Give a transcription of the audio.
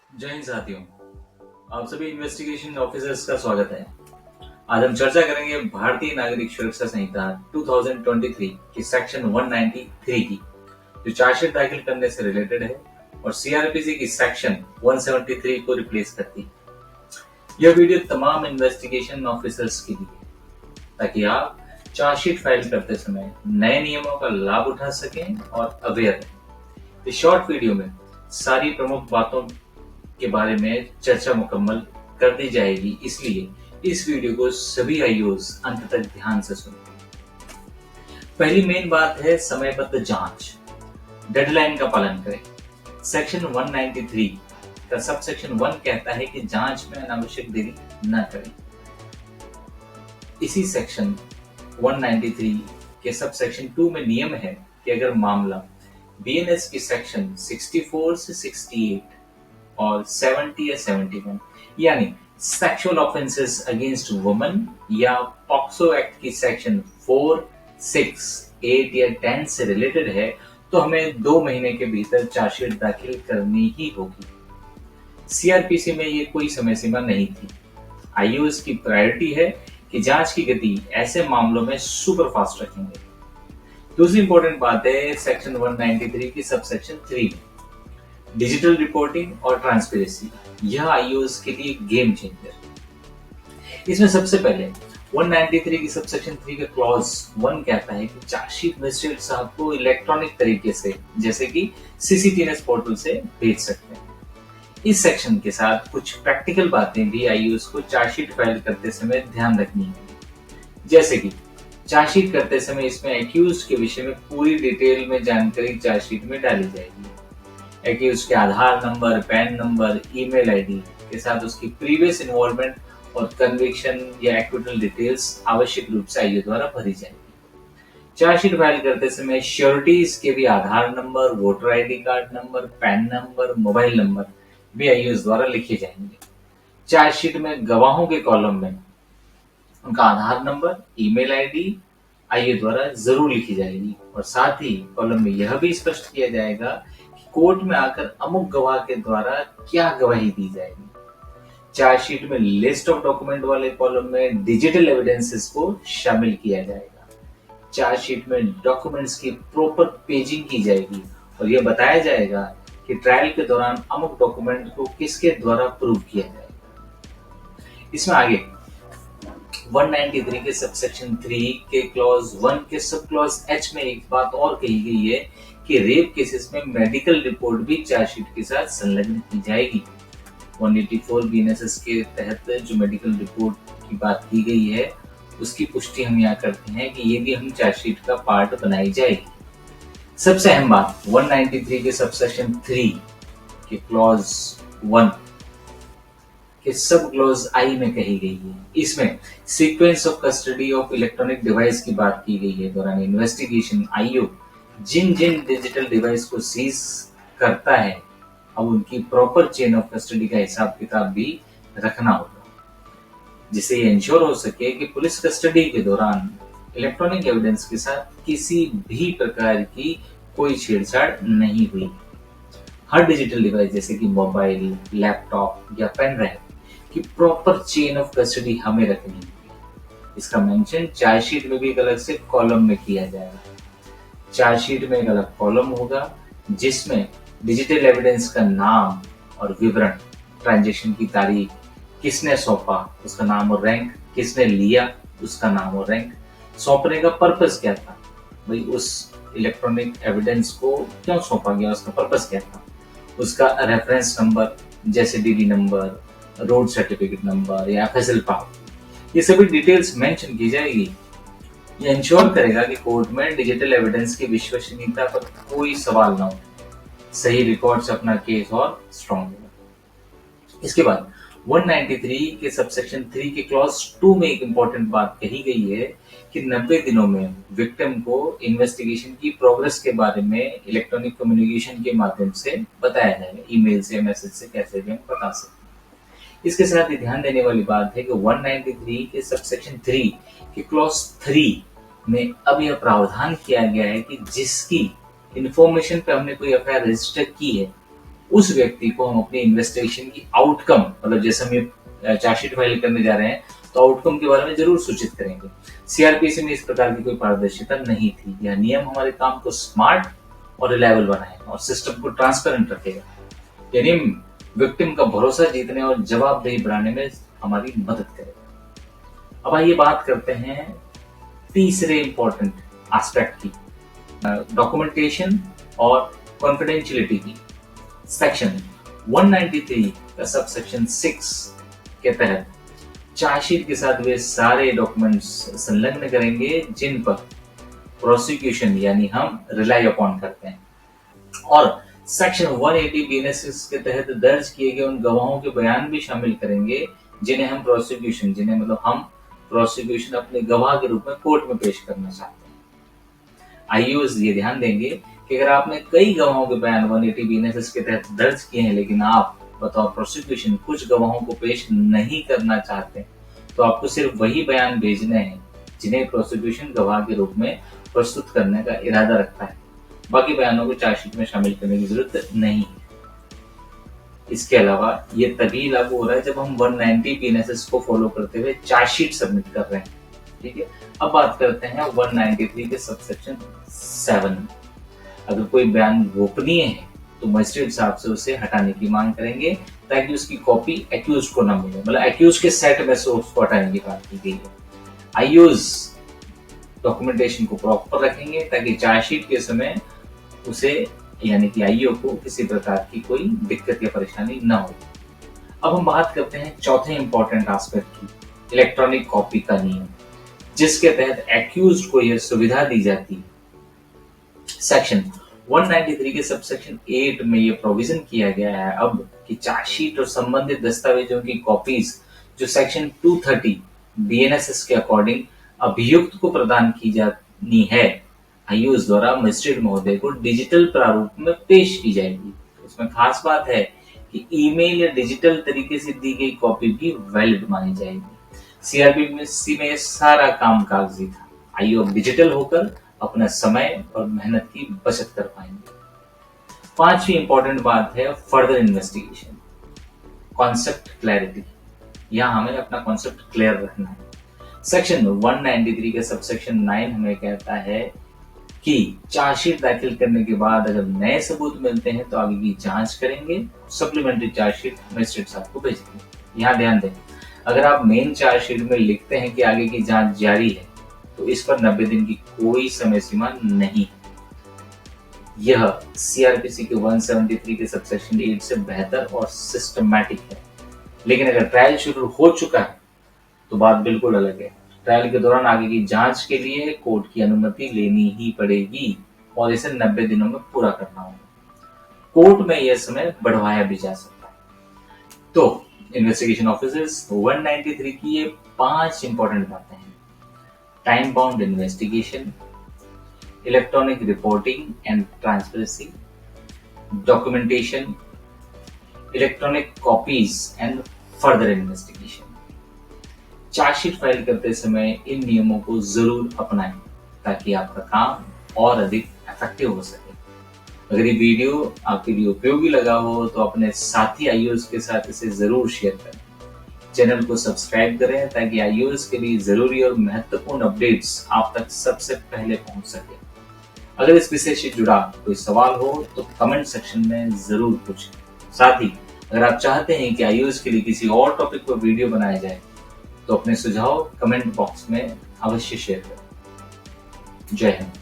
जय हिंद साथियों। आप सभी इन्वेस्टिगेशन ऑफिसर्स का स्वागत है। आज हम चर्चा करेंगे भारतीय नागरिक सुरक्षा संहिता 2023 की सेक्शन 193 की, जो चार्जशीट दाखिल करने से रिलेटेड है और सीआरपीसी की सेक्शन 173 को रिप्लेस करती है। यह वीडियो तमाम इन्वेस्टिगेशन ऑफिसर्स के लिए है, ताकि आप चार्जशीट फाइल करते समय नए नियमों का लाभ उठा सकें और अवेयर रहें। इस शॉर्ट वीडियो में सारी प्रमुख बातों के बारे में चर्चा मुकम्मल कर दी जाएगी, इसलिए इस वीडियो को सभी आईओज अंत तक ध्यान से सुनें। पहली मेन बात है समयबद्ध जांच। डेडलाइन का पालन करें। सेक्शन 193 का सब सेक्शन 1 कहता है कि जांच में अनावश्यक देरी न करें। इसी सेक्शन 193 के सब सेक्शन 2 में नियम है कि अगर मामला बीएनएस की सेक्शन 64 से 68 और 70 या 71 यानी सेक्सुअल ऑफेंसेस अगेंस्ट वुमन या पॉक्सो एक्ट की सेक्शन 4, 6, 8 या 10 से रिलेटेड है, तो हमें 2 महीने के भीतर चार्जशीट दाखिल करनी ही होगी। सीआरपीसी में ये कोई समय सीमा नहीं थी। आईओएस की प्रायोरिटी है कि जांच की गति ऐसे मामलों में सुपर फास्ट रखेंगे। दूसरी इंपॉर्टेंट बात है सेक्शन 193 की सब सेक्शन 3 में डिजिटल रिपोर्टिंग और ट्रांसपेरेंसी। यह आईओएस के लिए गेम चेंजर। इसमें सबसे पहले 193 की सबसेक्शन 3 का क्लॉज 1 कहता है कि चार्जशीट मजिस्ट्रेट साहब को इलेक्ट्रॉनिक तरीके से, जैसे कि सीसीटीएनएस पोर्टल से भेज सकते हैं। इस सेक्शन के साथ कुछ प्रैक्टिकल बातें भी आईओएस को चार्जशीट फाइल करते समय ध्यान रखनी है, जैसे कि चार्जशीट करते समय इसमें एक्यूज्ड के विषय में पूरी डिटेल में जानकारी चार्जशीट में डाली जाएगी। एक्यूज्ड के Aadhaar number, PAN number, email ID के साथ उसकी प्रीवियस इन्वॉल्वमेंट और कन्विक्शन या एक्विटल डिटेल्स आवश्यक रूप से आईओ द्वारा भरी जाएगी। चार्जशीट फाइल करते समय श्योरिटीज के भी Aadhaar number, voter ID card number, PAN number, mobile number भी आईओ द्वारा लिखे जाएंगे। चार्जशीट में गवाहों के कॉलम में उनका आधार नंबर, ईमेल आईडी आईओ द्वारा जरूर लिखी जाएगी और साथ ही कॉलम में यह भी स्पष्ट किया जाएगा कि कोर्ट में आकर अमुक गवाह के द्वारा क्या गवाही दी जाएगी। चार्जशीट में लिस्ट ऑफ डॉक्यूमेंट वाले कॉलम में डिजिटल एविडेंसेस को शामिल किया जाएगा। चार्जशीट में डॉक्यूमेंट्स की प्रॉपर पेजिंग की जाएगी और यह बताया जाएगा कि ट्रायल के दौरान अमुक डॉक्यूमेंट को किसके द्वारा प्रूव किया जाएगा। इसमें आगे 193 के सबसेक्शन 3 के क्लॉज 1 के सब क्लॉज एच में एक बात और कही गई है कि रेप केसेस में मेडिकल रिपोर्ट भी चार्जशीट के साथ संलग्न की जाएगी। 184 बीएनएसएस के तहत जो मेडिकल रिपोर्ट की बात की गई है, उसकी पुष्टि हम यहाँ करते हैं कि ये भी हम चार्जशीट का पार्ट बनाई जाएगी। सबसे अहम बात 193 के सबसेक्शन 3 के क्लॉज 1 के सब क्लॉज आई में कही गई है। इसमें sequence of custody of electronic device की बात की गई है। दौरान इन्वेस्टिगेशन आईओ जिन जिन डिजिटल डिवाइस को सीज करता है, अब उनकी प्रॉपर चेन ऑफ कस्टडी का हिसाब किताब भी रखना होगा, जिससे ये इंश्योर हो सके कि पुलिस कस्टडी के दौरान इलेक्ट्रॉनिक एविडेंस के साथ किसी भी प्रकार की कोई छेड़छाड़ नहीं हुई। हर डिजिटल डिवाइस जैसे कि मोबाइल, लैपटॉप या पेन ड्राइव की प्रॉपर चेन ऑफ कस्टडी हमें रखनी है। इसका मेंशन चार्जशीट में भी एक अलग से कॉलम में किया जाएगा। चार्जशीट में एक अलग कॉलम होगा जिसमें डिजिटल एविडेंस का नाम और विवरण, ट्रांजैक्शन की तारीख, किसने सौंपा उसका नाम और रैंक, किसने लिया उसका नाम और रैंक, सौंपने का पर्पस क्या था, भाई उस इलेक्ट्रॉनिक एविडेंस को क्यों सौंपा गया, उसका पर्पस क्या था, उसका रेफरेंस नंबर जैसे DD number, road certificate number या एफएसएल पावर, ये सभी डिटेल्स मेंशन की जाएगी। ये इंश्योर करेगा कि कोर्ट में डिजिटल एविडेंस की विश्वसनीयता पर कोई सवाल ना हो, सही रिकॉर्ड से अपना केस और स्ट्रॉन्ग होगा। इसके बाद 193 के सबसेक्शन 3 के क्लॉज 2 में एक इंपॉर्टेंट बात कही गई है कि 90 दिनों में विक्टिम को इन्वेस्टिगेशन की प्रोग्रेस के बारे में इलेक्ट्रॉनिक कम्युनिकेशन के माध्यम से बताया जाएगा, ईमेल से, मैसेज से, कैसे भी हम बता सकते हैं। इसके साथ ही ध्यान देने वाली बात है कि 193 के सबसेक्शन 3 के क्लॉज 3 में अब यह प्रावधान किया गया है कि जिसकी इंफॉर्मेशन पे हमने कोई एफआईआर रजिस्टर की है, उस व्यक्ति को हम अपनी इन्वेस्टिगेशन की आउटकम, मतलब जैसे हम ये चार्जशीट फाइल करने जा रहे हैं तो आउटकम के बारे में जरूर सूचित करेंगे। सीआरपीसी में इस प्रकार की कोई पारदर्शिता नहीं थी। यह नियम हमारे काम को स्मार्ट और रिलायबल बनाएगा और सिस्टम को ट्रांसपेरेंट रखेगा, यानी विक्टिम का भरोसा जीतने और जवाबदेही बढ़ाने में हमारी मदद करेगा। अब आइए बात करते हैं तीसरे इंपॉर्टेंट एस्पेक्ट की, डॉक्यूमेंटेशन और कॉन्फिडेंशियलिटी की। सेक्शन 193 का सबसेक्शन 6 के तहत चार्जशीट के साथ वे सारे डॉक्यूमेंट्स संलग्न करेंगे जिन पर प्रोसिक्यूशन यानी हम रिलाई अपॉन करते हैं, और सेक्शन 180 बीएनएस के तहत दर्ज किए गए उन गवाहों के बयान भी शामिल करेंगे जिन्हें हम प्रोसिक्यूशन अपने गवाह के रूप में कोर्ट में पेश करना चाहते हैं। आईयूज ये ध्यान देंगे कि अगर आपने कई गवाहों के बयान 180 बीएनएस के तहत दर्ज किए हैं लेकिन आप बतौर प्रोसिक्यूशन कुछ गवाहों को पेश नहीं करना चाहते, तो आपको सिर्फ वही बयान भेजने हैं जिन्हें प्रोसिक्यूशन गवाह के रूप में प्रस्तुत करने का इरादा रखता है। बाकी बयानों को चार्जशीट में शामिल करने की जरूरत नहीं है। इसके अलावा ये तभी लागू हो रहा है जब हम 190 बीएनएस को फॉलो करते हुए चार्जशीट सबमिट कर रहे हैं। ठीक है, अब बात करते हैं 193 के सबसेक्शन 7। अगर कोई बयान गोपनीय है तो मजिस्ट्रेट साहब से उसे हटाने की मांग करेंगे ताकि उसकी कॉपी एक्यूज को न मिले, मतलब एक्यूज के सेट में से उसको हटाने की बात की गई है। आईयूज डॉक्यूमेंटेशन को प्रॉपर रखेंगे ताकि चार्जशीट के समय उसे यानी कि आईओ को किसी प्रकार की कोई दिक्कत या परेशानी न हो। अब हम बात करते हैं चौथे इंपॉर्टेंट एस्पेक्ट की, इलेक्ट्रॉनिक कॉपी का नियम, जिसके तहत एक्यूज्ड को यह सुविधा दी जाती है। सेक्शन 193 के सबसेक्शन 8 में यह प्रोविजन किया गया है अब कि चार्जशीट और संबंधित दस्तावेजों की कॉपीज जो सेक्शन 230 बीएनएस के अकॉर्डिंग अभियुक्त को प्रदान की जानी है, आईयूज द्वारा मजिस्ट्रेट महोदय को डिजिटल प्रारूप में पेश की जाएगी। इसमें खास बात है कि ईमेल या डिजिटल तरीके से दी गई कॉपी भी वैलिड मानी जाएगी। सीआरपीसी में सारा काम कागजी था, आईओ अब डिजिटल होकर अपना समय और मेहनत की बचत कर पाएंगे। पांचवी इंपॉर्टेंट बात है फर्दर इन्वेस्टिगेशन, कॉन्सेप्ट क्लैरिटी। यहां हमें अपना कॉन्सेप्ट क्लियर रखना है। सेक्शन 193 के सबसेक्शन 9 हमें कहता है कि चार्जशीट दाखिल करने के बाद अगर नए सबूत मिलते हैं तो आगे की जांच करेंगे, सप्लीमेंट्री चार्जशीट मजिस्ट्रेट साहब को भेजेंगे। यहाँ ध्यान दें, अगर आप मेन चार्जशीट में लिखते हैं कि आगे की जांच जारी है तो इस पर 90 दिन की कोई समय सीमा नहीं है। यह सीआरपीसी के 173 के सबसेक्शन 8 से बेहतर और सिस्टमैटिक है। लेकिन अगर ट्रायल शुरू हो चुका है तो बात बिल्कुल अलग है। ट्रायल के दौरान आगे की जांच के लिए कोर्ट की अनुमति लेनी ही पड़ेगी और इसे 90 दिनों में पूरा करना होगा। कोर्ट में यह समय बढ़वाया भी जा सकता है। तो इन्वेस्टिगेशन ऑफिसर्स 193 की ये 5 इंपॉर्टेंट बातें हैं: time bound investigation, electronic reporting and transparency, documentation, electronic copies and further investigation. Chargesheet file करते समय इन नियमों को जरूर अपनाएं ताकि आपका काम और अधिक इफेक्टिव हो सके। अगर ये वीडियो आपके लिए उपयोगी लगा हो तो अपने साथी आईओएस के साथ इसे जरूर शेयर करें। चैनल को सब्सक्राइब करें ताकि आईओएस के लिए जरूरी और महत्वपूर्ण अपडेट्स आप तक सबसे पहले पहुंच सके। अगर इस विषय से जुड़ा कोई सवाल हो तो कमेंट सेक्शन में जरूर पूछें। साथ ही अगर आप चाहते हैं कि आईओएस के लिए किसी और टॉपिक पर वीडियो बनाया जाए तो अपने सुझाव कमेंट बॉक्स में अवश्य शेयर करें। जय हिंद।